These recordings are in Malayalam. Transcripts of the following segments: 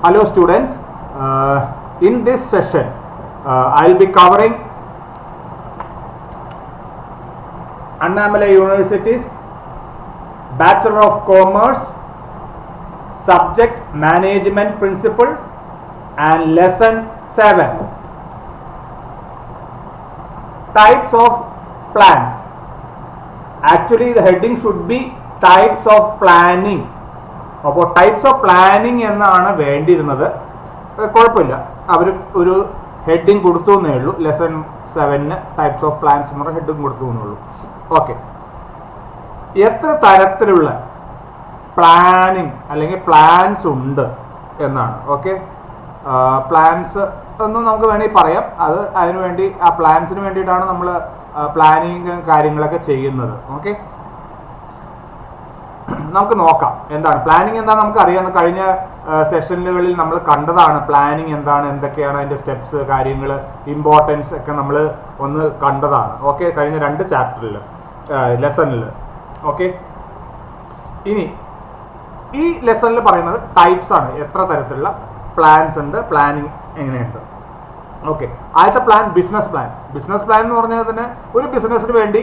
Hello students, in this session I will be covering Annamalai University's Bachelor of Commerce Subject Management Principles and Lesson 7 Types of Plans. Actually the heading should be Types of Planning. അപ്പോൾ ടൈപ്സ് ഓഫ് പ്ലാനിങ് എന്നാണ് വേണ്ടിയിരുന്നത്. കുഴപ്പമില്ല, അവർ ഒരു ഹെഡിങ് കൊടുത്തു എന്നേ ഉള്ളൂ. ലെസൺ 7 ടൈപ്സ് ഓഫ് പ്ലാൻസ് എന്ന് പറഞ്ഞ ഹെഡിങ് കൊടുത്തു എന്നേ ഉള്ളൂ. ഓക്കെ, എത്ര തരത്തിലുള്ള പ്ലാനിങ് അല്ലെങ്കിൽ പ്ലാൻസ് ഉണ്ട് എന്നാണ്. ഓക്കെ, പ്ലാൻസ് ഒന്നും നമുക്ക് വേണമെങ്കിൽ പറയാം. അതിനുവേണ്ടി ആ പ്ലാൻസിന് വേണ്ടിയിട്ടാണ് നമ്മൾ പ്ലാനിങ് കാര്യങ്ങളൊക്കെ ചെയ്യുന്നത്. ഓക്കെ, നമുക്ക് നോക്കാം എന്താണ് പ്ലാനിങ്. എന്താണ് നമുക്ക് അറിയാം, കഴിഞ്ഞ സെഷനുകളിൽ നമ്മൾ കണ്ടതാണ് പ്ലാനിങ് എന്താണ്, എന്തൊക്കെയാണ് അതിൻ്റെ സ്റ്റെപ്സ്, കാര്യങ്ങൾ, ഇമ്പോർട്ടൻസ് ഒക്കെ നമ്മൾ ഒന്ന് കണ്ടതാണ്. ഓക്കെ, കഴിഞ്ഞ 2 ചാപ്റ്ററിൽ ലെസണിൽ. ഓക്കെ, ഇനി ഈ ലെസണിൽ പറയുന്നത് ടൈപ്സ് ആണ്, എത്ര തരത്തിലുള്ള പ്ലാൻസ് ഉണ്ട്, പ്ലാനിങ് എങ്ങനെയുണ്ട്. ഓക്കെ, ആദ്യത്തെ plan business plan. Business plan എന്ന് പറഞ്ഞാൽ തന്നെ ഒരു ബിസിനസ്സിന് വേണ്ടി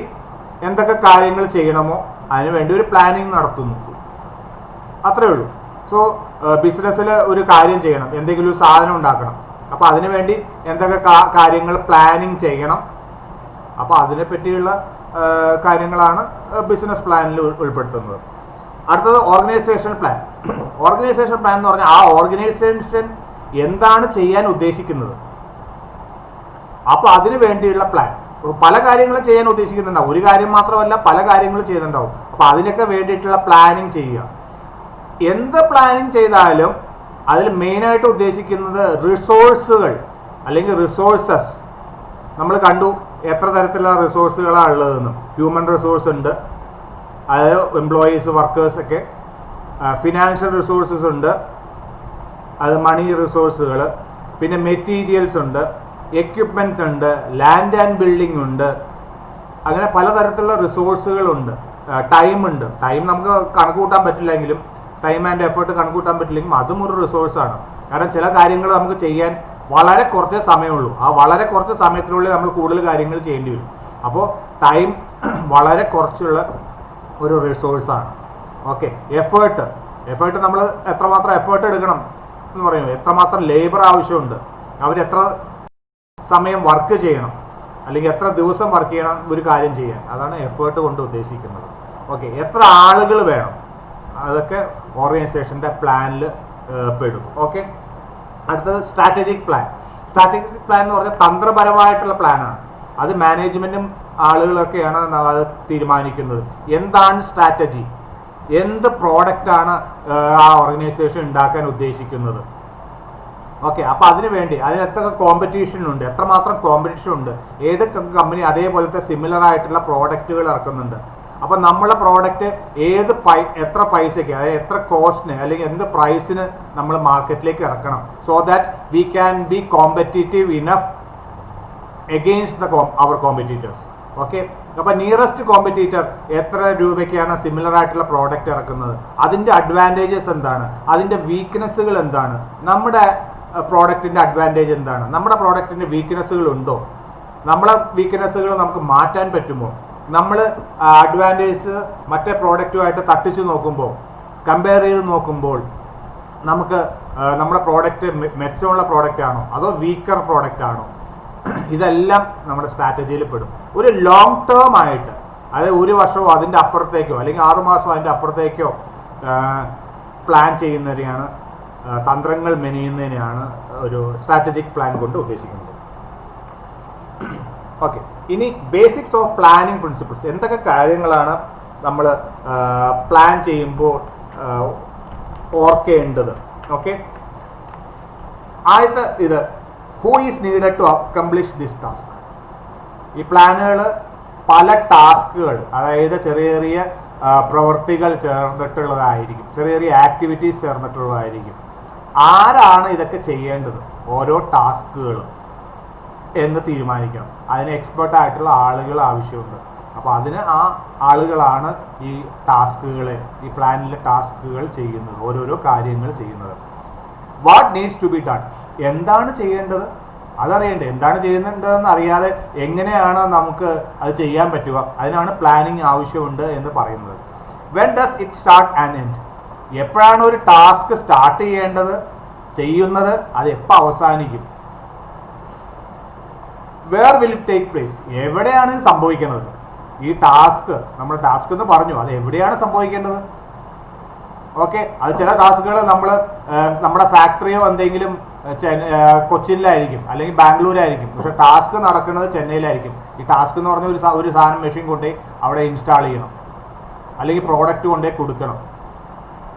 എന്തൊക്കെ കാര്യങ്ങൾ ചെയ്യണമോ അതിനു വേണ്ടി ഒരു പ്ലാനിങ് നടത്തുന്നു, അത്രേ ഉള്ളൂ. സോ ബിസിനസ്സിൽ ഒരു കാര്യം ചെയ്യണം, എന്തെങ്കിലും ഒരു സാധനം ഉണ്ടാക്കണം, അപ്പോൾ അതിനു വേണ്ടി എന്തൊക്കെ കാര്യങ്ങൾ പ്ലാനിങ് ചെയ്യണം, അപ്പോൾ അതിനെ പറ്റിയുള്ള കാര്യങ്ങളാണ് ബിസിനസ് പ്ലാനിൽ ഉൾപ്പെടുത്തുന്നത്. അടുത്തത് ഓർഗനൈസേഷൻ പ്ലാൻ. ഓർഗനൈസേഷൻ പ്ലാൻ എന്ന് പറഞ്ഞാൽ ആ ഓർഗനൈസേഷൻ എന്താണ് ചെയ്യാൻ ഉദ്ദേശിക്കുന്നത്, അപ്പോൾ അതിനു വേണ്ടിയുള്ള പ്ലാൻ. പല കാര്യങ്ങളും ചെയ്യാൻ ഉദ്ദേശിക്കുന്നുണ്ടാവും, ഒരു കാര്യം മാത്രമല്ല പല കാര്യങ്ങളും ചെയ്യുന്നുണ്ടാവും. അപ്പോൾ അതിനൊക്കെ വേണ്ടിയിട്ടുള്ള പ്ലാനിങ് ചെയ്യുക. എന്ത് പ്ലാനിങ് ചെയ്താലും അതിൽ മെയിനായിട്ട് ഉദ്ദേശിക്കുന്നത് റിസോഴ്സുകൾ അല്ലെങ്കിൽ റിസോഴ്സസ്. നമ്മൾ കണ്ടു എത്ര തരത്തിലുള്ള റിസോഴ്സുകളാണ് ഉള്ളതെന്നും. ഹ്യൂമൻ റിസോഴ്സ് ഉണ്ട്, അതായത് എംപ്ലോയീസ്, വർക്കേഴ്സ് ഒക്കെ. ഫിനാൻഷ്യൽ റിസോഴ്സസ് ഉണ്ട്, അത് മണി റിസോഴ്സുകൾ. പിന്നെ മെറ്റീരിയൽസ് ഉണ്ട്, എക്യുപ്മെന്റ്സ് ഉണ്ട്, ലാൻഡ് ആൻഡ് ബിൽഡിംഗ് ഉണ്ട്. അങ്ങനെ പലതരത്തിലുള്ള റിസോഴ്സുകളുണ്ട്. ടൈം ഉണ്ട്. ടൈം നമുക്ക് കണക്ക് കൂട്ടാൻ പറ്റില്ലെങ്കിലും, ടൈം ആൻഡ് എഫേർട്ട് കണക്ക് കൂട്ടാൻ പറ്റില്ലെങ്കിലും അതും ഒരു റിസോഴ്സാണ്. കാരണം ചില കാര്യങ്ങൾ നമുക്ക് ചെയ്യാൻ വളരെ കുറച്ച് സമയമുള്ളൂ. ആ വളരെ കുറച്ച് സമയത്തിനുള്ളിൽ നമ്മൾ കൂടുതൽ കാര്യങ്ങൾ ചെയ്യേണ്ടി വരും. അപ്പോൾ ടൈം വളരെ കുറച്ചുള്ള ഒരു റിസോഴ്സാണ്. ഓക്കെ, എഫേർട്ട് നമ്മൾ എത്രമാത്രം എഫേർട്ട് എടുക്കണം എന്ന് പറയുന്നത്, എത്രമാത്രം ലേബർ ആവശ്യമുണ്ട്, അവരെത്ര സമയം വർക്ക് ചെയ്യണം അല്ലെങ്കിൽ എത്ര ദിവസം വർക്ക് ചെയ്യണം ഒരു കാര്യം ചെയ്യാൻ, അതാണ് എഫേർട്ട് കൊണ്ട് ഉദ്ദേശിക്കുന്നത്. ഓക്കെ, എത്ര ആളുകൾ വേണം, അതൊക്കെ ഓർഗനൈസേഷൻ്റെ പ്ലാനിൽ പെടും. ഓക്കെ, അടുത്തത് സ്ട്രാറ്റജിക് പ്ലാൻ. സ്ട്രാറ്റജിക് പ്ലാൻ എന്ന് പറഞ്ഞാൽ തന്ത്രപരമായിട്ടുള്ള പ്ലാനാണ്. അത് മാനേജ്മെന്റും ആളുകളൊക്കെയാണ് അത് തീരുമാനിക്കുന്നത്. എന്താണ് സ്ട്രാറ്റജി, എന്ത് പ്രോഡക്റ്റാണ് ആ ഓർഗനൈസേഷൻ ഉണ്ടാക്കാൻ ഉദ്ദേശിക്കുന്നത്. ഓക്കെ, അപ്പോൾ അതിനു വേണ്ടി എത്ര കോമ്പറ്റീഷൻ ഉണ്ട്, എത്രമാത്രം കോമ്പറ്റീഷൻ ഉണ്ട്, ഏത് കമ്പനി അതേപോലത്തെ സിമിലർ ആയിട്ടുള്ള പ്രോഡക്റ്റുകൾ ഇറക്കുന്നുണ്ട്. അപ്പോൾ നമ്മളെ പ്രോഡക്റ്റ് എത്ര പൈസയ്ക്ക്, അതായത് എത്ര കോസ്റ്റിന് അല്ലെങ്കിൽ എന്ത് പ്രൈസിന് നമ്മൾ മാർക്കറ്റിലേക്ക് ഇറക്കണം, so that we can be competitive enough against our competitors. Okay, അപ്പോൾ നിയറസ്റ്റ് കോമ്പറ്റീറ്റർ എത്ര രൂപയ്ക്കാണ് സിമിലർ ആയിട്ടുള്ള പ്രോഡക്റ്റ് ഇറക്കുന്നത്, അതിൻ്റെ അഡ്വാൻറ്റേജസ് എന്താണ്, അതിൻ്റെ വീക്ക്നെസ്സുകൾ എന്താണ്, നമ്മുടെ പ്രോഡക്റ്റിൻ്റെ അഡ്വാൻറ്റേജ് എന്താണ്, നമ്മുടെ പ്രോഡക്റ്റിൻ്റെ വീക്ക്നെസ്സുകൾ ഉണ്ടോ, നമ്മളെ വീക്ക്നെസ്സുകൾ നമുക്ക് മാറ്റാൻ പറ്റുമോ, നമ്മൾ അഡ്വാൻറ്റേജ് മറ്റേ പ്രോഡക്റ്റുമായിട്ട് തട്ടിച്ചു നോക്കുമ്പോൾ, കമ്പയർ ചെയ്ത് നോക്കുമ്പോൾ നമുക്ക് നമ്മുടെ പ്രോഡക്റ്റ് മെച്ചമുള്ള പ്രോഡക്റ്റ് ആണോ അതോ വീക്കർ പ്രോഡക്റ്റ് ആണോ, ഇതെല്ലാം നമ്മുടെ സ്ട്രാറ്റജിയിൽ പെടും. ഒരു ലോങ് ടേം ആയിട്ട്, അതായത് ഒരു വർഷമോ അതിൻ്റെ അപ്പുറത്തേക്കോ അല്ലെങ്കിൽ 6 മാസമോ അതിൻ്റെ അപ്പുറത്തേക്കോ പ്ലാൻ ചെയ്യുന്നതിനെയാണ്, തന്ത്രങ്ങൾ മെനയുന്നതിനെയാണ് ഒരു സ്ട്രാറ്റജിക് പ്ലാൻ കൊണ്ട് ഉദ്ദേശിക്കുന്നത്. ഓക്കെ, ഇനി ബേസിക്സ് ഓഫ് പ്ലാനിങ് പ്രിൻസിപ്പിൾസ്. എന്തൊക്കെ കാര്യങ്ങളാണ് നമ്മൾ പ്ലാൻ ചെയ്യുമ്പോൾ ഓർക്കേണ്ടത്. ഓക്കെ, ആദ്യത്തെ ഇത് who is needed to accomplish this task. ഈ പ്ലാനുകൾ പല ടാസ്കുകൾ, അതായത് ചെറിയ ചെറിയ പ്രവൃത്തികൾ ചേർന്നിട്ടുള്ളതായിരിക്കും, ചെറിയ ചെറിയ ആക്ടിവിറ്റീസ് ചേർന്നിട്ടുള്ളതായിരിക്കും. ആരാണ് ഇതൊക്കെ ചെയ്യേണ്ടത്, ഓരോ ടാസ്കുകളും എന്ന് തീരുമാനിക്കണം. അതിന് എക്സ്പെർട്ട് ആയിട്ടുള്ള ആളുകൾ ആവശ്യമുണ്ട്. അപ്പോൾ അതിന് ആ ആളുകളാണ് ഈ ടാസ്കുകളെ, ഈ പ്ലാനിലെ ടാസ്കുകൾ ചെയ്യുന്നത്, ഓരോരോ കാര്യങ്ങൾ ചെയ്യുന്നത്. What needs to be done, എന്താണ് ചെയ്യേണ്ടത് അതറിയണ്ടേ, എന്താണ് ചെയ്യുന്നുണ്ടെന്ന് അറിയാതെ എങ്ങനെയാണ് നമുക്ക് അത് ചെയ്യാൻ പറ്റുക, അതിനാണ് പ്ലാനിങ് ആവശ്യമുണ്ട് എന്ന് പറയുന്നത്. When does it start and end, എപ്പോഴാണ് ഒരു ടാസ്ക് സ്റ്റാർട്ട് ചെയ്യേണ്ടത് ചെയ്യുന്നത്, അത് എപ്പോൾ അവസാനിക്കും. Where will it take place, എവിടെയാണ് ഇത് സംഭവിക്കുന്നത്, ഈ ടാസ്ക് നമ്മൾ ടാസ്ക് എന്ന് പറഞ്ഞു, അത് എവിടെയാണ് സംഭവിക്കേണ്ടത്. ഓക്കെ, അത് ചില ടാസ്കുകൾ നമ്മൾ നമ്മുടെ ഫാക്ടറിയോ എന്തെങ്കിലും കൊച്ചിയിലായിരിക്കും അല്ലെങ്കിൽ ബാംഗ്ലൂരായിരിക്കും, പക്ഷെ ടാസ്ക് നടക്കുന്നത് ചെന്നൈയിലായിരിക്കും. ഈ ടാസ്ക് എന്ന് പറഞ്ഞ ഒരു സാധനം മെഷീൻ കൊണ്ടേ അവിടെ ഇൻസ്റ്റാൾ ചെയ്യണം അല്ലെങ്കിൽ പ്രോഡക്റ്റ് കൊണ്ടേ കൊടുക്കണം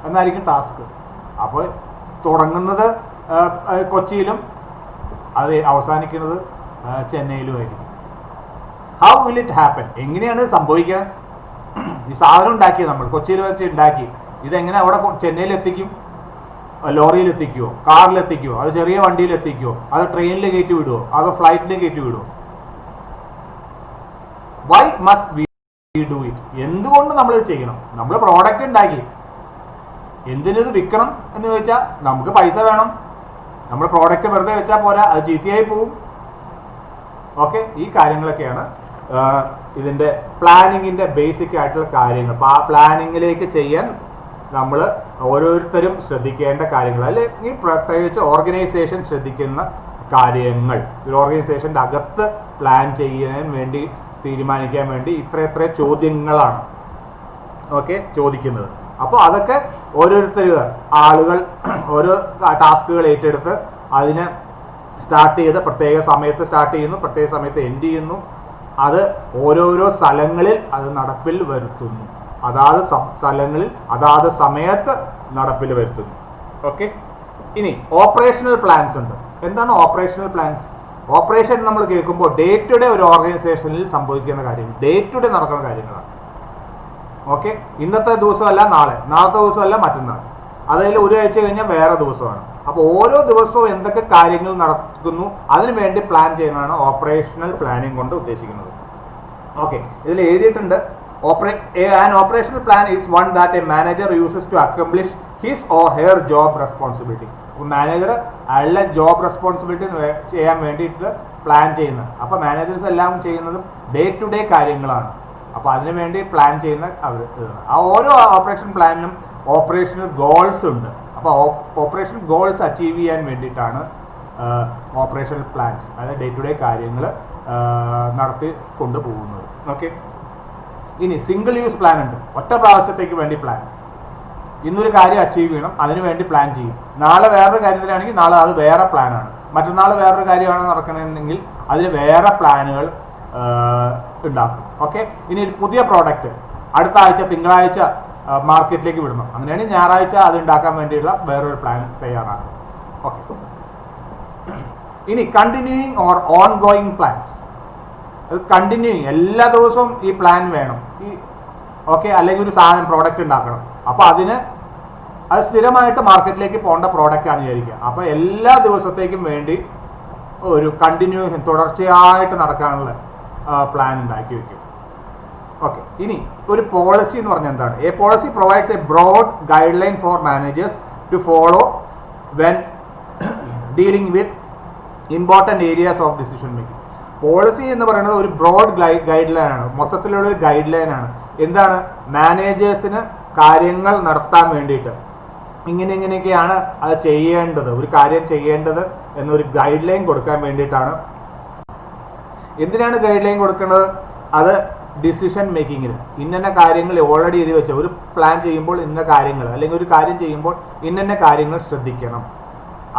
എന്നായിരിക്കും ടാസ്ക്. അപ്പോൾ തുടങ്ങുന്നത് കൊച്ചിയിലും അത് അവസാനിക്കുന്നത് ചെന്നൈയിലുമായിരിക്കും. ഹൗ വിൽ ഇറ്റ് ഹാപ്പൻ, എങ്ങനെയാണ് സംഭവിക്കുക. ഈ സാധനം ഉണ്ടാക്കി നമ്മൾ കൊച്ചിയിൽ വെച്ച് ഉണ്ടാക്കി, ഇതെങ്ങനെ അവിടെ ചെന്നൈയിൽ എത്തിക്കും, ലോറിയിൽ എത്തിക്കുമോ, കാറിൽ എത്തിക്കുമോ, അത് ചെറിയ വണ്ടിയിൽ എത്തിക്കുമോ, അത് ട്രെയിനിൽ കയറ്റി വിടുമോ, അത് ഫ്ലൈറ്റിൽ കയറ്റി വിടുമോ. Why must we do it, എന്തുകൊണ്ട് നമ്മൾ ഇത് ചെയ്യണം. നമ്മൾ പ്രോഡക്റ്റ് ഉണ്ടാക്കി, എന്തിനത് വിൽക്കണം എന്ന് ചോദിച്ചാൽ നമുക്ക് പൈസ വേണം. നമ്മൾ പ്രോഡക്റ്റ് വെറുതെ വെച്ചാൽ പോരാ, അത് ചീത്തയായി പോവും. ഓക്കെ, ഈ കാര്യങ്ങളൊക്കെയാണ് ഇതിൻ്റെ പ്ലാനിങ്ങിൻ്റെ ബേസിക് ആയിട്ടുള്ള കാര്യങ്ങൾ. അപ്പോൾ ആ പ്ലാനിങ്ങിലേക്ക് ചെയ്യാൻ നമ്മൾ ഓരോരുത്തരും ശ്രദ്ധിക്കേണ്ട കാര്യങ്ങൾ, അല്ലെങ്കിൽ പ്രത്യേകിച്ച് ഓർഗനൈസേഷൻ ശ്രദ്ധിക്കുന്ന കാര്യങ്ങൾ. ഒരു ഓർഗനൈസേഷൻ്റെ അകത്ത് പ്ലാൻ ചെയ്യാൻ വേണ്ടി തീരുമാനിക്കാൻ വേണ്ടി ഇത്ര ചോദ്യങ്ങളാണ് ഓക്കെ ചോദിക്കുന്നത്. അപ്പോൾ അതൊക്കെ ഓരോരുത്തർ ആളുകൾ ഓരോ ടാസ്കുകൾ ഏറ്റെടുത്ത് അതിനെ സ്റ്റാർട്ട് ചെയ്ത് പ്രത്യേക സമയത്ത് സ്റ്റാർട്ട് ചെയ്യുന്നു, പ്രത്യേക സമയത്ത് എൻഡ് ചെയ്യുന്നു. അത് ഓരോരോ സ്ഥലങ്ങളിൽ അത് നടപ്പിൽ വരുത്തുന്നു, അതാത് സ്ഥലങ്ങളിൽ അതാത് സമയത്ത് നടപ്പിൽ വരുത്തുന്നു. ഓക്കെ, ഇനി ഓപ്പറേഷണൽ പ്ലാൻസ് ഉണ്ട്. എന്താണ് ഓപ്പറേഷണൽ പ്ലാൻസ്? ഓപ്പറേഷൻ നമ്മൾ കേൾക്കുമ്പോൾ ഡേ ടു ഡേ ഒരു ഓർഗനൈസേഷനിൽ സംഭവിക്കുന്ന കാര്യങ്ങൾ, ഡേ ടു ഡേ നടക്കുന്ന കാര്യങ്ങളാണ്. ഓക്കെ, ഇന്നത്തെ ദിവസമല്ല നാളെ, നാളത്തെ ദിവസമല്ല മറ്റന്നാൾ, അതിൽ ഒരാഴ്ച കഴിഞ്ഞാൽ വേറെ ദിവസമാണ്. അപ്പോൾ ഓരോ ദിവസവും എന്തൊക്കെ കാര്യങ്ങൾ നടക്കുന്നു അതിനു വേണ്ടി പ്ലാൻ ചെയ്യുന്നതാണ് ഓപ്പറേഷണൽ പ്ലാനിങ് കൊണ്ട് ഉദ്ദേശിക്കുന്നത്. ഓക്കെ, ഇതിൽ എഴുതിയിട്ടുണ്ട് an operational plan is one that a manager uses to accomplish his or her job responsibility. Manager അയാളുടെ ജോബ് റെസ്പോൺസിബിലിറ്റി ചെയ്യാൻ വേണ്ടിയിട്ട് പ്ലാൻ ചെയ്യുന്നത്. അപ്പോൾ മാനേജേഴ്സ് എല്ലാം ചെയ്യുന്നത് ഡേ ടു ഡേ കാര്യങ്ങളാണ്. അപ്പോൾ അതിനു വേണ്ടി പ്ലാൻ ചെയ്യുന്ന അവർ ആ ഓരോ ഓപ്പറേഷൻ പ്ലാനിനും ഓപ്പറേഷണൽ ഗോൾസ് ഉണ്ട്. അപ്പോൾ ഓപ്പറേഷണൽ ഗോൾസ് അച്ചീവ് ചെയ്യാൻ വേണ്ടിയിട്ടാണ് ഓപ്പറേഷണൽ പ്ലാൻസ്, അതായത് ഡേ ടു ഡേ കാര്യങ്ങൾ നടത്തി കൊണ്ടുപോകുന്നത്. ഓക്കെ, ഇനി സിംഗിൾ യൂസ് പ്ലാൻ ഉണ്ട്. ഒറ്റ പ്രാവശ്യത്തേക്ക് വേണ്ടി പ്ലാൻ. ഇന്നൊരു കാര്യം അച്ചീവ് ചെയ്യണം, അതിനു വേണ്ടി പ്ലാൻ ചെയ്യും. നാളെ വേറൊരു കാര്യത്തിലാണെങ്കിൽ നാളെ അത് വേറെ പ്ലാനാണ്. മറ്റന്നാൾ വേറൊരു കാര്യമാണ് നടക്കണമെങ്കിൽ അതിൽ വേറെ പ്ലാനുകൾ ഉണ്ടാക്കും. ഓക്കെ, ഇനി ഒരു പുതിയ പ്രോഡക്റ്റ് അടുത്ത ആഴ്ച തിങ്കളാഴ്ച മാർക്കറ്റിലേക്ക് വിടണം, അങ്ങനെയാണെങ്കിൽ ഞായറാഴ്ച അത് ഉണ്ടാക്കാൻ വേണ്ടിയുള്ള വേറൊരു പ്ലാൻ തയ്യാറാക്കും. ഓക്കെ, ഇനി continuing or ongoing plans. അത് കണ്ടിന്യൂയിങ്, എല്ലാ ദിവസവും ഈ പ്ലാൻ വേണം. ഓക്കെ, അല്ലെങ്കിൽ ഒരു സാധനം പ്രോഡക്റ്റ് ഉണ്ടാക്കണം, അപ്പോൾ അതിന് അത് സ്ഥിരമായിട്ട് മാർക്കറ്റിലേക്ക് പോകേണ്ട പ്രോഡക്റ്റാണ് വിചാരിക്കുക. അപ്പോൾ എല്ലാ ദിവസത്തേക്കും വേണ്ടി ഒരു കണ്ടിന്യൂഷൻ തുടർച്ചയായിട്ട് നടക്കാനുള്ള പ്ലാൻ ഉണ്ടാക്കി വെക്കും. ഓക്കെ, ഇനി ഒരു പോളിസി എന്ന് പറഞ്ഞാൽ എന്താണ്? A policy provides a broad guideline for managers to follow when dealing with important areas of decision making. Policy എന്ന് പറയുന്നത് ഒരു ബ്രോഡ് ഗൈഡ് ലൈൻ ആണ്, മൊത്തത്തിലുള്ള ഒരു ഗൈഡ് ലൈൻ ആണ്. എന്താണ്? മാനേജേഴ്സിന് കാര്യങ്ങൾ നടത്താൻ വേണ്ടിയിട്ട് ഇങ്ങനെയൊക്കെയാണ് അത് ചെയ്യേണ്ടത്, ഒരു കാര്യം ചെയ്യേണ്ടത് എന്നൊരു ഗൈഡ് ലൈൻ കൊടുക്കാൻ വേണ്ടിയിട്ടാണ്. എന്തിനാണ് ഗൈഡ് ലൈൻ കൊടുക്കുന്നത്? അത് ഡിസിഷൻ മേക്കിങ്ങിന് ഇന്ന കാര്യങ്ങൾ ഓൾറെഡി എഴുതി വെച്ച ഒരു പ്ലാൻ ചെയ്യുമ്പോൾ ഇന്ന കാര്യങ്ങൾ, അല്ലെങ്കിൽ ഒരു കാര്യം ചെയ്യുമ്പോൾ ഇന്ന കാര്യങ്ങൾ ശ്രദ്ധിക്കണം.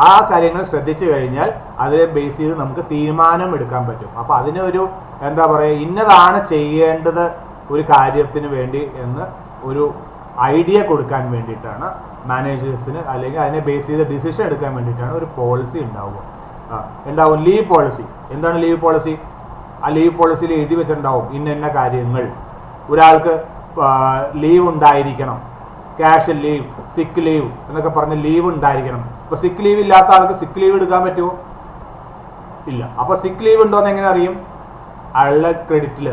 ആ കാര്യങ്ങൾ ശ്രദ്ധിച്ചു കഴിഞ്ഞാൽ അതിനെ ബേസ് ചെയ്ത് നമുക്ക് തീരുമാനം എടുക്കാൻ പറ്റും. അപ്പോൾ അതിനൊരു എന്താ പറയുക, ഇന്നതാണ് ചെയ്യേണ്ടത് ഒരു കാര്യത്തിന് വേണ്ടി എന്ന് ഒരു ഐഡിയ കൊടുക്കാൻ വേണ്ടിയിട്ടാണ് മാനേജേഴ്സിന്, അല്ലെങ്കിൽ അതിനെ ബേസ് ചെയ്ത് ഡിസിഷൻ എടുക്കാൻ വേണ്ടിയിട്ടാണ് ഒരു പോളിസി ഉണ്ടാവുക. ഉണ്ടാവും ലീവ് പോളിസി. എന്താണ് ലീവ് പോളിസി? ആ ലീവ് പോളിസിയിൽ എഴുതി വെച്ചിട്ടുണ്ടാവും ഇന്ന കാര്യങ്ങൾ. ഒരാൾക്ക് ലീവ് ഉണ്ടായിരിക്കണം, ക്യാഷ് ലീവ്, സിക്ക് ലീവ് എന്നൊക്കെ പറഞ്ഞ് ലീവ് ഉണ്ടായിരിക്കണം. അപ്പോൾ സിക്ക് ലീവ് ഇല്ലാത്ത ആൾക്ക് സിക്ക് ലീവ് എടുക്കാൻ പറ്റുമോ? ഇല്ല. അപ്പോൾ സിക്ക് ലീവ് ഉണ്ടോ എന്ന് എങ്ങനെ അറിയും? അയാളുടെ ക്രെഡിറ്റിൽ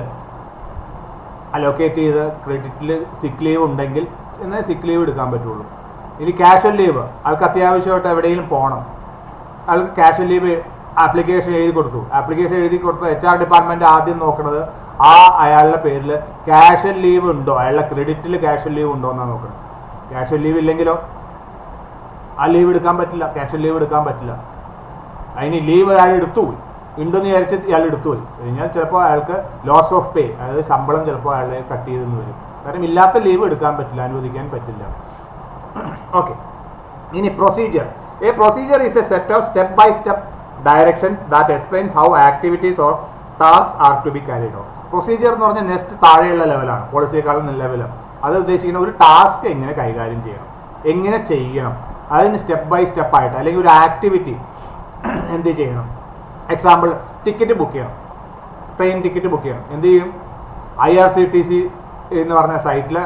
അലോക്കേറ്റ് ചെയ്ത് ക്രെഡിറ്റിൽ സിക്ക് ലീവ് ഉണ്ടെങ്കിൽ എന്നാൽ സിക്ക് ലീവ് എടുക്കാൻ പറ്റുള്ളൂ. ഇനി കാഷ്വൽ ലീവ്, ആൾക്ക് അത്യാവശ്യമായിട്ട് എവിടെയെങ്കിലും പോകണം, ആൾക്ക് കാഷ്വൽ ലീവ് ആപ്ലിക്കേഷൻ എഴുതി കൊടുത്തു. ആപ്ലിക്കേഷൻ എഴുതി കൊടുത്ത HR ഡിപ്പാർട്ട്മെന്റ് ആദ്യം നോക്കുന്നത് അയാളുടെ പേരിൽ കാഷ്വൽ ലീവ് ഉണ്ടോ, അയാളുടെ ക്രെഡിറ്റിൽ കാഷ്വൽ ലീവ് ഉണ്ടോ എന്നാണ് നോക്കുന്നത്. കാഷ്വൽ ലീവ് ഇല്ലെങ്കിലോ ആ ലീവ് എടുക്കാൻ പറ്റില്ല, കാഷ്വൽ ലീവ് എടുക്കാൻ പറ്റില്ല. അതിന് ലീവ് അയാൾ എടുത്തുപോയി, ഉണ്ടെന്ന് വിചാരിച്ച് ഇയാൾ എടുത്തുപോയി കഴിഞ്ഞാൽ ചിലപ്പോൾ അയാൾക്ക് ലോസ് ഓഫ് പേ, അതായത് ശമ്പളം ചിലപ്പോൾ അയാളെ കട്ട് ചെയ്തെന്ന് വരും. കാരണം ഇല്ലാത്ത ലീവ് എടുക്കാൻ പറ്റില്ല, അനുവദിക്കാൻ പറ്റില്ല. ഓക്കെ, ഇനി procedure. A procedure is a set of step by step directions that explains how activities or tasks are to be carried out. Procedure എന്ന് പറഞ്ഞാൽ നെക്സ്റ്റ് താഴെയുള്ള ലെവലാണ്, പോളിസിയേക്കാളും ലെവലാണ്. അത് ഉദ്ദേശിക്കുന്ന ഒരു ടാസ്ക് എങ്ങനെ കൈകാര്യം ചെയ്യണം, എങ്ങനെ ചെയ്യണം, അതിന് സ്റ്റെപ്പ് ബൈ സ്റ്റെപ്പ് ആയിട്ട്, അല്ലെങ്കിൽ ഒരു ആക്ടിവിറ്റി എന്ത് ചെയ്യണം. എക്സാമ്പിൾ, ടിക്കറ്റ് ബുക്ക് ചെയ്യണം, ട്രെയിൻ ടിക്കറ്റ് ബുക്ക് ചെയ്യണം. എന്ത് ചെയ്യും? IRCTC എന്ന് പറഞ്ഞ സൈറ്റിൽ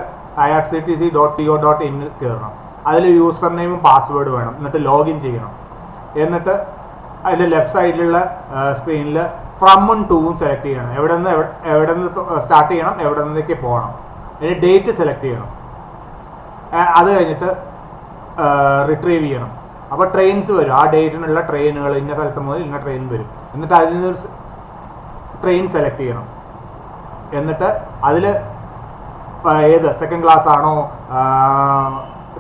irctc.co.in കയറണം. അതിൽ യൂസർ നെയിമും പാസ്വേഡ് വേണം, എന്നിട്ട് ലോഗിൻ ചെയ്യണം. എന്നിട്ട് അതിൻ്റെ ലെഫ്റ്റ് സൈഡിലുള്ള സ്ക്രീനിൽ ഫ്രമും ടൂവും സെലക്ട് ചെയ്യണം. എവിടെ നിന്ന് സ്റ്റാർട്ട് ചെയ്യണം, എവിടെ നിന്നേക്ക് പോകണം. അതിന് ഡേറ്റ് സെലക്ട് ചെയ്യണം. അത് കഴിഞ്ഞിട്ട് റിട്രീവ് ചെയ്യണം. അപ്പോൾ ട്രെയിൻസ് വരും, ആ ഡേറ്റിനുള്ള ട്രെയിനുകൾ ഇന്ന സ്ഥലത്ത് മുതൽ ഇന്ന ട്രെയിൻ വരും. എന്നിട്ട് അതിൽ നിന്ന് ട്രെയിൻ സെലക്ട് ചെയ്യണം. എന്നിട്ട് അതിൽ ഏത് സെക്കൻഡ് ക്ലാസ് ആണോ,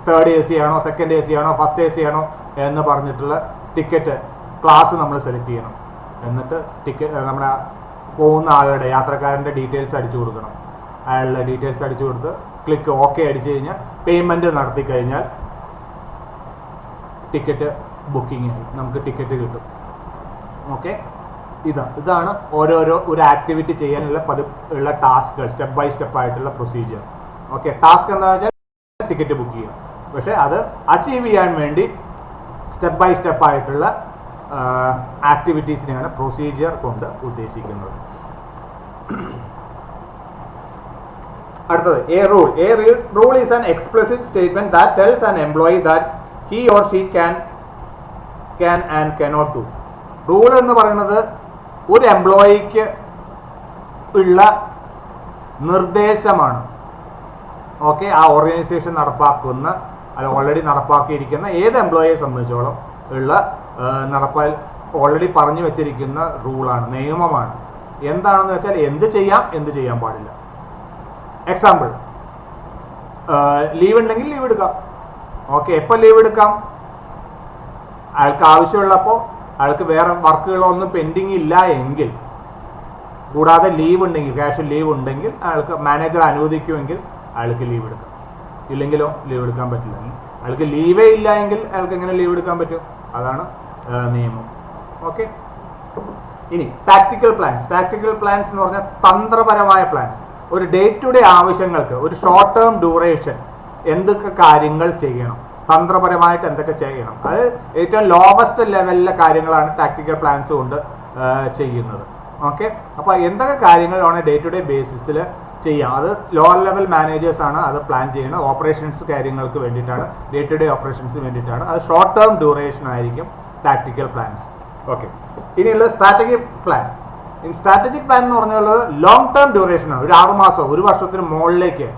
തേർഡ് AC ആണോ, സെക്കൻഡ് AC ആണോ, ഫസ്റ്റ് AC ആണോ എന്ന് പറഞ്ഞിട്ടുള്ള ടിക്കറ്റ് ക്ലാസ് നമ്മൾ സെലക്ട് ചെയ്യണം. എന്നിട്ട് നമ്മുടെ പോകുന്ന ആളുടെ യാത്രക്കാരൻ്റെ ഡീറ്റെയിൽസ് അടിച്ചു കൊടുക്കണം. അയാളുടെ ഡീറ്റെയിൽസ് അടിച്ചു കൊടുത്ത് ക്ലിക്ക് ഓക്കെ അടിച്ചു കഴിഞ്ഞാൽ പേയ്മെൻറ്റ് നടത്തി കഴിഞ്ഞാൽ ടിക്കറ്റ് ബുക്കിംഗ് ആയി, നമുക്ക് ടിക്കറ്റ് കിട്ടും. ഓക്കെ, ഇതാണ് ഓരോരോ ഒരു ആക്ടിവിറ്റി ചെയ്യാനുള്ള ഉള്ള ടാസ്കുകൾ, സ്റ്റെപ്പ് ബൈ സ്റ്റെപ്പ് ആയിട്ടുള്ള പ്രൊസീജിയർ. ഓക്കെ, ടാസ്ക് എന്താണെന്ന് വെച്ചാൽ ടിക്കറ്റ് ബുക്ക് ചെയ്യുക. പക്ഷേ അത് അച്ചീവ് ചെയ്യാൻ വേണ്ടി സ്റ്റെപ്പ് ബൈ സ്റ്റെപ്പ് ആയിട്ടുള്ള ആക്ടിവിറ്റീസിനെയാണ് പ്രൊസീജിയർ കൊണ്ട് ഉദ്ദേശിക്കുന്നത്. അടുത്തത് A rule. A rule is an explicit statement that tells an employee that he or she can and cannot do. Rule എന്ന് പറയുന്നത് ഒരു എംപ്ലോയിക്ക് ഉള്ള നിർദ്ദേശമാണ്. ഓക്കെ, ആ ഓർഗനൈസേഷൻ നടപ്പാക്കുന്ന ഓൾറെഡി നടപ്പാക്കിയിരിക്കുന്ന ഏത് എംപ്ലോയിയെ സംബന്ധിച്ചോളം ഉള്ള ഓൾറെഡി പറഞ്ഞു വെച്ചിരിക്കുന്ന റൂളാണ്, നിയമമാണ്. എന്താണെന്ന് വെച്ചാൽ എന്ത് ചെയ്യാം, എന്ത് ചെയ്യാൻ പാടില്ല. എക്സാമ്പിൾ, ലീവ് ഉണ്ടെങ്കിൽ ലീവ് എടുക്കാം. ഓക്കെ, എപ്പോൾ ലീവ് എടുക്കാം? അയാൾക്ക് ആവശ്യമുള്ളപ്പോൾ, അയാൾക്ക് വേറെ വർക്കുകളൊന്നും പെൻഡിങ് ഇല്ല എങ്കിൽ, കൂടാതെ ലീവ് ഉണ്ടെങ്കിൽ, കാഷ്വൽ ലീവ് ഉണ്ടെങ്കിൽ അയാൾക്ക് മാനേജർ അനുവദിക്കുമെങ്കിൽ അയാൾക്ക് ലീവ് എടുക്കാം. ഇല്ലെങ്കിലോ ലീവ് എടുക്കാൻ പറ്റില്ല. അയാൾക്ക് ലീവേ ഇല്ല എങ്കിൽ അയാൾക്ക് എങ്ങനെ ലീവ് എടുക്കാൻ പറ്റും? അതാണ് നിയമം. ഓക്കെ, ഇനി ടാക്ടിക്കൽ പ്ലാൻസ്. ടാക്ടിക്കൽ പ്ലാൻസ് എന്ന് പറഞ്ഞാൽ തന്ത്രപരമായ പ്ലാൻസ്. ഒരു ഡേ ടു ഡേ ആവശ്യങ്ങൾക്ക് ഒരു ഷോർട്ട് ടേം ഡ്യൂറേഷൻ എന്തൊക്കെ കാര്യങ്ങൾ ചെയ്യണം, തന്ത്രപരമായിട്ട് എന്തൊക്കെ ചെയ്യണം, അത് ഏറ്റവും ലോവസ്റ്റ് ലെവലിലെ കാര്യങ്ങളാണ് ടാക്ടിക്കൽ പ്ലാൻസ് കൊണ്ട് ചെയ്യുന്നത്. ഓക്കെ, അപ്പോൾ എന്തൊക്കെ കാര്യങ്ങളാണ് ഡേ ടു ഡേ ബേസിസിൽ ചെയ്യാം, അത് ലോവർ ലെവൽ മാനേജേഴ്സ് ആണ് അത് പ്ലാൻ ചെയ്യുന്നത്. ഓപ്പറേഷൻസ് കാര്യങ്ങൾക്ക് വേണ്ടിയിട്ടാണ്, ഡേ ടു ഡേ ഓപ്പറേഷൻസിന് വേണ്ടിയിട്ടാണ്. അത് ഷോർട്ട് ടേം ഡ്യൂറേഷൻ ആയിരിക്കും ടാക്ടിക്കൽ പ്ലാൻസ്. ഓക്കെ, ഇനിയുള്ള സ്ട്രാറ്റജിക് പ്ലാൻ. സ്ട്രാറ്റജിക് പ്ലാൻ എന്ന് പറഞ്ഞുള്ളത് ലോങ് ടേം ഡ്യൂറേഷൻ ആണ്. ഒരു 6 മാസം, ഒരു വർഷത്തിന് മുകളിലേക്ക്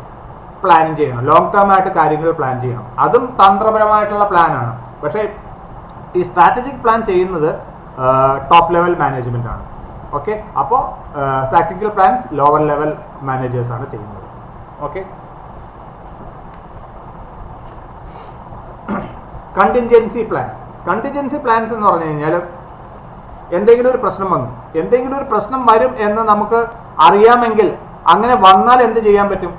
പ്ലാൻ ചെയ്യണം, ലോങ് ടേം ആയിട്ട് കാര്യങ്ങൾ പ്ലാൻ ചെയ്യണം. അതും തന്ത്രപരമായിട്ടുള്ള പ്ലാനാണ്. പക്ഷേ ഈ സ്ട്രാറ്റജിക് പ്ലാൻ ചെയ്യുന്നത് ടോപ്പ് ലെവൽ മാനേജ്മെന്റ് ആണ്. ഓക്കെ, അപ്പോൾ tactical plans lower level managers ആണ് ചെയ്യുന്നത്. Okay, contingency plans. Contingency plans എന്ന് പറഞ്ഞു കഴിഞ്ഞാൽ എന്തെങ്കിലും ഒരു പ്രശ്നം വന്നു, എന്തെങ്കിലും ഒരു പ്രശ്നം വരും എന്ന് നമുക്ക് അറിയാമെങ്കിൽ അങ്ങനെ വന്നാൽ എന്ത് ചെയ്യാൻ പറ്റും?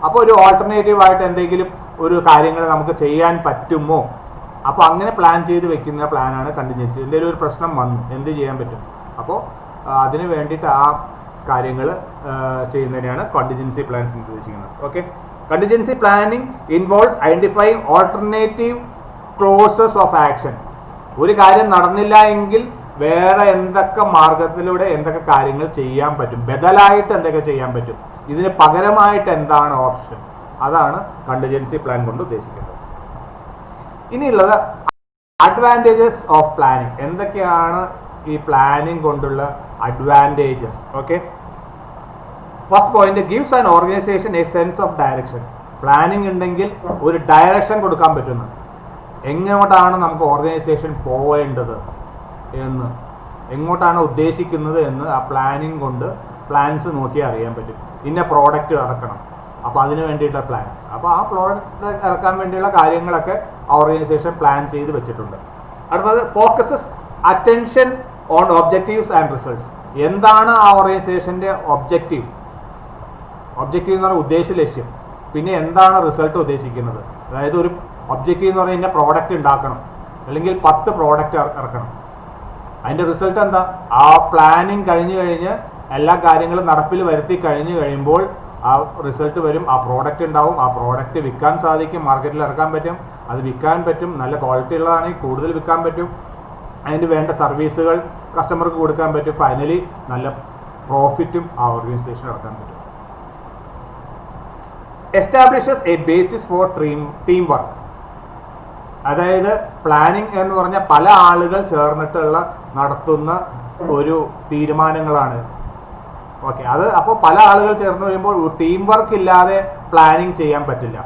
അപ്പോൾ ഒരു ഓൾട്ടർനേറ്റീവ് ആയിട്ട് എന്തെങ്കിലും ഒരു കാര്യങ്ങൾ നമുക്ക് ചെയ്യാൻ പറ്റുമോ? അപ്പോൾ അങ്ങനെ പ്ലാൻ ചെയ്ത് വെക്കുന്ന പ്ലാനാണ് കണ്ടിൻജൻസി. എന്തെങ്കിലും ഒരു പ്രശ്നം വന്നു, എന്ത് ചെയ്യാൻ പറ്റും? അപ്പോൾ അതിന് വേണ്ടിയിട്ട് ആ കാര്യങ്ങൾ ചെയ്യുന്നതിനെയാണ് കണ്ടിൻജൻസി പ്ലാൻസ് എന്ന് ഉദ്ദേശിക്കുന്നത്. Okay, contingency planning involves identifying alternative courses of action. ഒരു കാര്യം നടന്നില്ല എങ്കിൽ വേറെ എന്തൊക്കെ മാർഗത്തിലൂടെ എന്തൊക്കെ കാര്യങ്ങൾ ചെയ്യാൻ പറ്റും, ബദലായിട്ട് എന്തൊക്കെ ചെയ്യാൻ പറ്റും, ഇതിന് പകരമായിട്ട് എന്താണ് ഓപ്ഷൻ, അതാണ് കണ്ടിൻജൻസി പ്ലാൻ കൊണ്ട് ഉദ്ദേശിക്കുന്നത്. ഇനിയുള്ളത് അഡ്വാൻറ്റേജസ് ഓഫ് പ്ലാനിങ്. എന്തൊക്കെയാണ് ഈ പ്ലാനിങ് കൊണ്ടുള്ള advantages? Okay, first point, gives an organisation A sense of direction. Planning ഉണ്ടെങ്കിൽ ഒരു ഡയറക്ഷൻ കൊടുക്കാൻ പറ്റുന്നു, എങ്ങോട്ടാണ് നമുക്ക് ഓർഗനൈസേഷൻ പോവേണ്ടത് എന്ന്, എങ്ങോട്ടാണ് ഉദ്ദേശിക്കുന്നത് എന്ന് ആ പ്ലാനിങ് കൊണ്ട് പ്ലാൻസ് നോക്കി അറിയാൻ പറ്റും. ഇന്ന പ്രോഡക്റ്റ് ഇറക്കണം, അപ്പോൾ അതിന് വേണ്ടിയിട്ടുള്ള പ്ലാൻ, അപ്പോൾ ആ പ്രോഡക്റ്റ് ഇറക്കാൻ വേണ്ടിയുള്ള കാര്യങ്ങളൊക്കെ ഓർഗനൈസേഷൻ പ്ലാൻ ചെയ്ത് വെച്ചിട്ടുണ്ട്. അടുത്തത് focuses attention on objectives and results. എന്താണ് ആ ഓർഗനൈസേഷൻ്റെ ഒബ്ജക്റ്റീവ്? ഒബ്ജക്റ്റീവ് എന്ന് പറഞ്ഞാൽ ഉദ്ദേശ ലക്ഷ്യം. പിന്നെ എന്താണ് റിസൾട്ട് ഉദ്ദേശിക്കുന്നത്? അതായത് ഒരു ഒബ്ജക്റ്റീവ് എന്ന് പറഞ്ഞാൽ ഇന്ന പ്രോഡക്റ്റ് ഉണ്ടാക്കണം, അല്ലെങ്കിൽ 10 പ്രോഡക്റ്റ് ഇറക്കണം. അതിൻ്റെ റിസൾട്ട് എന്താ? ആ പ്ലാനിങ് കഴിഞ്ഞ് എല്ലാ കാര്യങ്ങളും നടപ്പിൽ വരുത്തി കഴിയുമ്പോൾ ആ റിസൾട്ട് വരും. ആ പ്രോഡക്റ്റ് ഉണ്ടാവും, ആ പ്രോഡക്റ്റ് വിൽക്കാൻ സാധിക്കും, മാർക്കറ്റിൽ ഇറക്കാൻ പറ്റും, അത് വിൽക്കാൻ പറ്റും, നല്ല ക്വാളിറ്റി ഉള്ളതാണെങ്കിൽ കൂടുതൽ വിൽക്കാൻ പറ്റും, അതിന് വേണ്ട സർവീസുകൾ കസ്റ്റമർക്ക് കൊടുക്കാൻ പറ്റും, ഫൈനലി നല്ല പ്രോഫിറ്റും ആ ഓർഗനൈസേഷൻ ഇറക്കാൻ പറ്റും. Establishes A basis for team work. അതായത് പ്ലാനിങ് എന്ന് പറഞ്ഞാൽ പല ആളുകൾ ചേർന്നിട്ടുള്ള നടത്തുന്ന ഒരു തീരുമാനങ്ങളാണ്. ഓക്കെ, അത് അപ്പോൾ പല ആളുകൾ ചേർന്ന് കഴിയുമ്പോൾ ടീം വർക്ക് ഇല്ലാതെ പ്ലാനിങ് ചെയ്യാൻ പറ്റില്ല.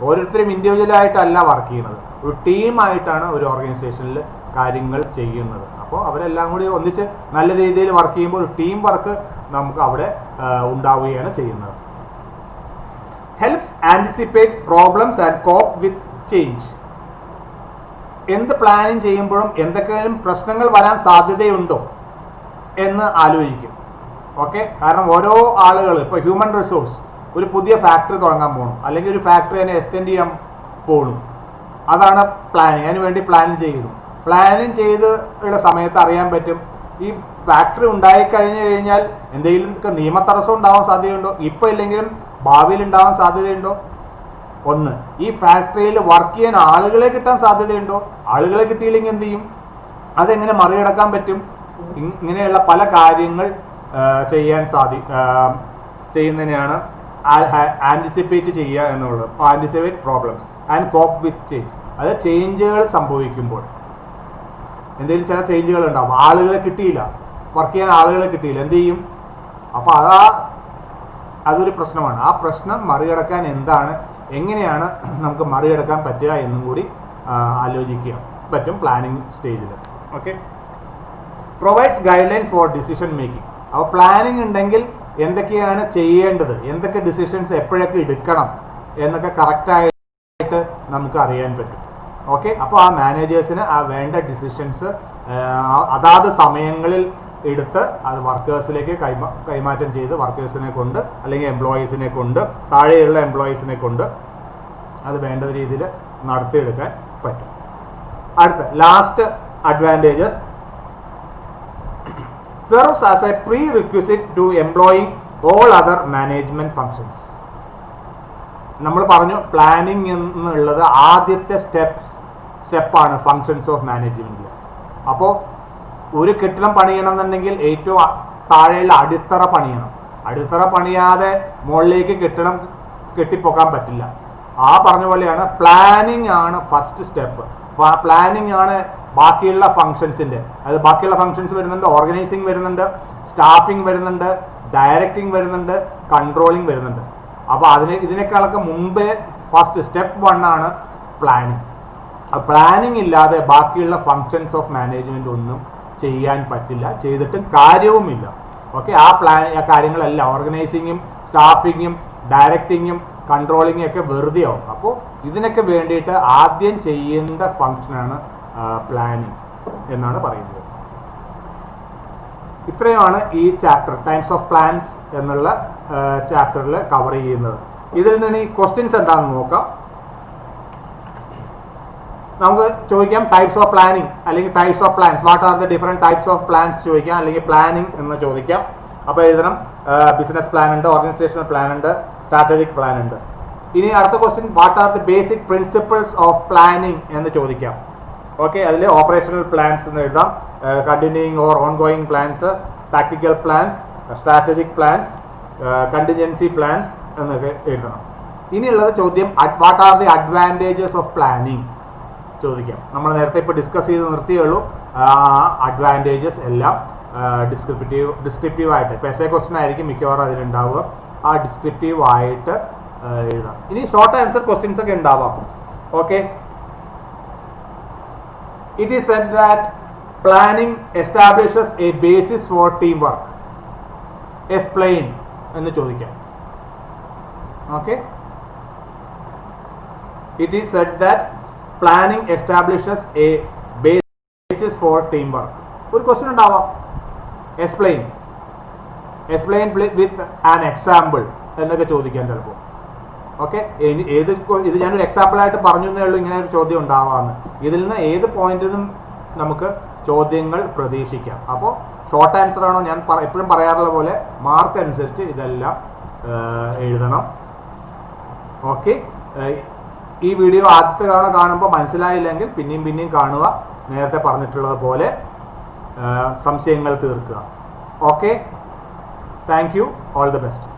ഓരോരുത്തരും ഇൻഡിവിജ്വലായിട്ടല്ല വർക്ക് ചെയ്യുന്നത്, ഒരു ടീമായിട്ടാണ് ഒരു ഓർഗനൈസേഷനിൽ കാര്യങ്ങൾ ചെയ്യുന്നത്. അപ്പോൾ അവരെല്ലാം കൂടി ഒന്നിച്ച് നല്ല രീതിയിൽ വർക്ക് ചെയ്യുമ്പോൾ ഒരു ടീം വർക്ക് നമുക്ക് അവിടെ ഉണ്ടാവുകയാണ് ചെയ്യുന്നത്. Helps anticipate problems and cope with change. എന്ത് പ്ലാനിങ് ചെയ്യുമ്പോഴും എന്തൊക്കെയും പ്രശ്നങ്ങൾ വരാൻ സാധ്യതയുണ്ടോ എന്ന് ആലോചിക്കും. ഓക്കെ, കാരണം ഓരോ ആളുകൾ ഇപ്പോൾ ഹ്യൂമൻ റിസോഴ്സ് ഒരു പുതിയ ഫാക്ടറി തുടങ്ങാൻ പോകണം, അല്ലെങ്കിൽ ഒരു ഫാക്ടറി തന്നെ എക്സ്റ്റെൻഡ് ചെയ്യാൻ പോകണം, അതാണ് പ്ലാനിങ്. അതിന് വേണ്ടി പ്ലാനിങ് ചെയ്യുന്നു. പ്ലാനിങ് ചെയ്ത് ഉള്ള സമയത്ത് അറിയാൻ പറ്റും ഈ ഫാക്ടറി കഴിഞ്ഞാൽ എന്തെങ്കിലും നിയമ തടസ്സം ഉണ്ടാവാൻ സാധ്യതയുണ്ടോ, ഇപ്പോൾ ഇല്ലെങ്കിലും ഭാവിയിൽ ഉണ്ടാവാൻ സാധ്യതയുണ്ടോ. ഒന്ന്, ഈ ഫാക്ടറിയിൽ വർക്ക് ചെയ്യാൻ ആളുകളെ കിട്ടാൻ സാധ്യതയുണ്ടോ, ആളുകളെ കിട്ടിയില്ലെങ്കിൽ എന്ത് ചെയ്യും, അതെങ്ങനെ മറികടക്കാൻ പറ്റും. ഇങ്ങനെയുള്ള പല കാര്യങ്ങൾ ചെയ്യുന്നതിനെയാണ് ആൻറ്റിസിപ്പേറ്റ് ചെയ്യുക എന്നുള്ളത്. Anticipate problems and cope with change. അത് ചേഞ്ചുകൾ സംഭവിക്കുമ്പോൾ എന്തെങ്കിലും ചില ചേഞ്ചുകൾ ഉണ്ടാവും, ആളുകളെ കിട്ടിയില്ല, വർക്ക് ചെയ്യാൻ ആളുകളെ കിട്ടിയില്ല, എന്ത് ചെയ്യും? അപ്പോൾ അതൊരു പ്രശ്നമാണ്. ആ പ്രശ്നം മറികടക്കാൻ എങ്ങനെയാണ് നമുക്ക് മറികടക്കാൻ പറ്റുക എന്നും കൂടി ആലോചിക്കുക പറ്റും പ്ലാനിങ് സ്റ്റേജിൽ. Okay, provides guide lines four decision making. അപ്പോൾ പ്ലാനിങ് ഉണ്ടെങ്കിൽ എന്തൊക്കെയാണ് ചെയ്യേണ്ടത്, എന്തൊക്കെ ഡിസിഷൻസ് എപ്പോഴൊക്കെ എടുക്കണം എന്നൊക്കെ കറക്റ്റായിട്ട് നമുക്ക് അറിയാൻ പറ്റും. ഓക്കെ, അപ്പോൾ ആ മാനേജേഴ്സിന് ആ വേണ്ട ഡിസിഷൻസ് അതാത് സമയങ്ങളിൽ എടുത്ത് അത് വർക്കേഴ്സിലേക്ക് കൈമാറ്റം ചെയ്ത് വർക്കേഴ്സിനെ കൊണ്ട് അല്ലെങ്കിൽ എംപ്ലോയീസിനെ കൊണ്ട് താഴെയുള്ള എംപ്ലോയീസിനെ കൊണ്ട് അത് വേണ്ട രീതിയിൽ നടത്തിയെടുക്കാൻ പറ്റും. അടുത്ത last advantages serves as a prerequisite to employing all other management functions. നമ്മൾ പറഞ്ഞു പ്ലാനിങ് എന്നുള്ളത് ആദ്യത്തെ സ്റ്റെപ്പാണ് ഫങ്ഷൻസ് ഓഫ് മാനേജ്മെന്റിൽ. അപ്പോൾ ഒരു കെട്ടിടം പണിയണമെന്നുണ്ടെങ്കിൽ ഏറ്റവും താഴെയുള്ള അടിത്തറ പണിയണം. അടിത്തറ പണിയാതെ മുകളിലേക്ക് കെട്ടിടം കെട്ടിപ്പോക്കാൻ പറ്റില്ല. ആ പറഞ്ഞ പോലെയാണ് പ്ലാനിങ് ആണ് ഫസ്റ്റ് സ്റ്റെപ്പ്. പ്ലാനിങ് ആണ് ബാക്കിയുള്ള ഫങ്ഷൻസിൻ്റെ, അത് ബാക്കിയുള്ള ഫങ്ഷൻസ് വരുന്നുണ്ട്, ഓർഗനൈസിങ് വരുന്നുണ്ട്, സ്റ്റാഫിംഗ് വരുന്നുണ്ട്, ഡയറക്റ്റിംഗ് വരുന്നുണ്ട്, കൺട്രോളിങ് വരുന്നുണ്ട്. അപ്പോൾ ഇതിനേക്കാളൊക്കെ മുമ്പേ ഫസ്റ്റ് സ്റ്റെപ്പ് 1 ആണ് പ്ലാനിങ്. പ്ലാനിങ് ഇല്ലാതെ ബാക്കിയുള്ള ഫങ്ഷൻസ് ഓഫ് മാനേജ്മെന്റ് ഒന്നും ചെയ്യാൻ പറ്റില്ല, ചെയ്തിട്ടും കാര്യവുമില്ല. ഓക്കെ, ആ കാര്യങ്ങളെല്ലാം ഓർഗനൈസിങ്ങും സ്റ്റാഫിങ്ങും ഡയറക്റ്റിങ്ങും കൺട്രോളിങ്ങും ഒക്കെ വെറുതെ ആവും. അപ്പോൾ ഇതിനൊക്കെ വേണ്ടിയിട്ട് ആദ്യം ചെയ്യുന്ന ഫങ്ഷനാണ് പ്ലാനിങ് എന്നാണ് പറയുന്നത്. ഇത്രയുമാണ് ഈ ചാപ്റ്റർ ടൈപ്സ് ഓഫ് പ്ലാൻസ് എന്നുള്ള ചാപ്റ്ററിൽ കവർ ചെയ്യുന്നത്. ഇതിൽ നിന്ന് ഈ ക്വസ്റ്റ്യൻസ് എന്താണെന്ന് നോക്കാം. നമുക്ക് ചോദിക്കാം ടൈപ്സ് ഓഫ് പ്ലാനിങ് അല്ലെങ്കിൽ types of plans, what are the different types of plans ചോദിക്കാം, അല്ലെങ്കിൽ പ്ലാനിങ് എന്ന് ചോദിക്കാം. അപ്പോൾ എഴുതണം ബിസിനസ് പ്ലാൻ ഉണ്ട്, ഓർഗനൈസേഷണൽ പ്ലാൻ ഉണ്ട്, സ്ട്രാറ്റജിക് പ്ലാൻ ഉണ്ട്. ഇനി അടുത്ത question what R the basic principles of planning എന്ന് ചോദിക്കാം. ഓക്കെ, അതിൽ ഓപ്പറേഷണൽ പ്ലാൻസ് എന്ന് എഴുതാം, continuing or ongoing plans, tactical plans, strategic plans, contingency plans എന്നൊക്കെ എഴുതണം. ഇനിയുള്ളത് ചോദ്യം വാട്ട് ആർ ദി അഡ്വാൻറ്റേജസ് ഓഫ് പ്ലാനിങ് ചോദിക്കാം. നമ്മൾ നേരത്തെ ഇപ്പോൾ ഡിസ്കസ് ചെയ്ത് നിർത്തിയുള്ളൂ. അഡ്വാൻറ്റേജസ് എല്ലാം ഡിസ്ക്രിപ്റ്റീവ് ആയിട്ട്, ഇപ്പോൾ എസ്സേ ക്വസ്റ്റ്യൻ ആയിരിക്കും മിക്കവാറും അതിലുണ്ടാവുക. ആ ഡിസ്ക്രിപ്റ്റീവ് ആയിട്ട് എഴുതാം. ഇനി ഷോർട്ട് ആൻസർ ക്വസ്റ്റ്യൻസ് ഒക്കെ ഉണ്ടാവാം. Okay, it is said that planning establishes A basis for team work. Explain എന്ന് ചോദിക്കാം. Okay, it is said that planning establishes A basis for team work. ഒരു ക്വസ്റ്റ്യൻ ഉണ്ടാവാം, എക്സ്പ്ലെയിൻ വിത്ത് ആൻ എക്സാമ്പിൾ എന്നൊക്കെ ചോദിക്കാൻ ചിലപ്പോൾ. ഓക്കെ, ഇത് ഞാനൊരു എക്സാമ്പിൾ ആയിട്ട് പറഞ്ഞു എന്നേ ഉള്ളൂ ഇങ്ങനെ ഒരു ചോദ്യം ഉണ്ടാവാമെന്ന്. ഇതിൽ നിന്ന് ഏത് പോയിന്റിൽ നിന്നും നമുക്ക് ചോദ്യങ്ങൾ പ്രതീക്ഷിക്കാം. അപ്പോൾ ഷോർട്ട് ആൻസർ ആണോ, ഞാൻ എപ്പോഴും പറയാറുള്ള പോലെ മാർക്ക് അനുസരിച്ച് ഇതെല്ലാം എഴുതണം. ഓക്കെ, ഈ വീഡിയോ ആദ്യത്തെ തവണ കാണുമ്പോൾ മനസ്സിലായില്ലെങ്കിൽ പിന്നെയും കാണുക. നേരത്തെ പറഞ്ഞിട്ടുള്ളത് പോലെ സംശയങ്ങൾ തീർക്കുക. Okay, thank you, all the best.